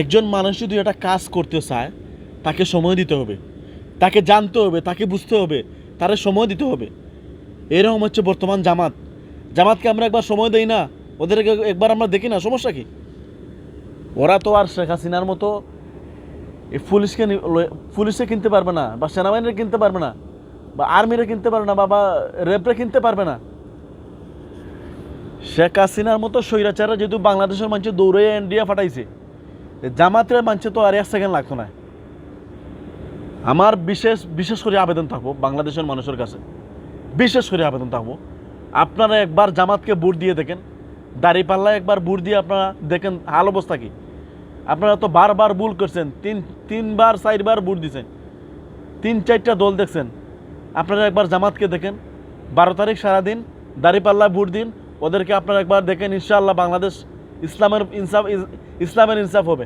একজন মানুষ যদি একটা কাজ করতে চায় তাকে সময় দিতে হবে, তাকে জানতে হবে, তাকে বুঝতে হবে, তারে সময় দিতে হবে। এরকম হচ্ছে বর্তমান জামাত। জামাতকে আমরা একবার সময় দেই না, ওদেরকে একবার আমরা দেখি না, সমস্যা কি? ওরা তো আর শেখ হাসিনার মতো এই পুলিশে কিনতে পারবে না, বা সেনাবাহিনীরা কিনতে পারবে না, বা আর্মিরা কিনতে পারবে না, বা রেপরে কিনতে পারবে না। শেখ হাসিনার মতো স্বৈরাচাররা যেহেতু বাংলাদেশের মানুষ দৌড়ে ইন্ডিয়া ফাটাইছে, জামাতের মানুষ তো আর 1 সেকেন্ড লাগতো না। আমার বিশেষ করে আবেদন থাকবো বাংলাদেশের মানুষের কাছে, বিশেষ করে আবেদন থাকবো, আপনারা একবার জামাতকে ভোট দিয়ে দেখেন, দাঁড়িপাল্লায় একবার ভোট দিয়ে আপনারা দেখেন হাল অবস্থা কি। আপনারা তো বারবার ভুল করছেন, তিনবার 4বার ভোট দিচ্ছেন, 3-4টা দল দেখছেন। আপনারা একবার জামাতকে দেখেন, 12 তারিখ সারাদিন দাঁড়িপাল্লায় ভোট দিন, ওদেরকে আপনারা একবার দেখেন, ইনশাআল্লাহ বাংলাদেশ ইসলামের ইনসাফ হবে।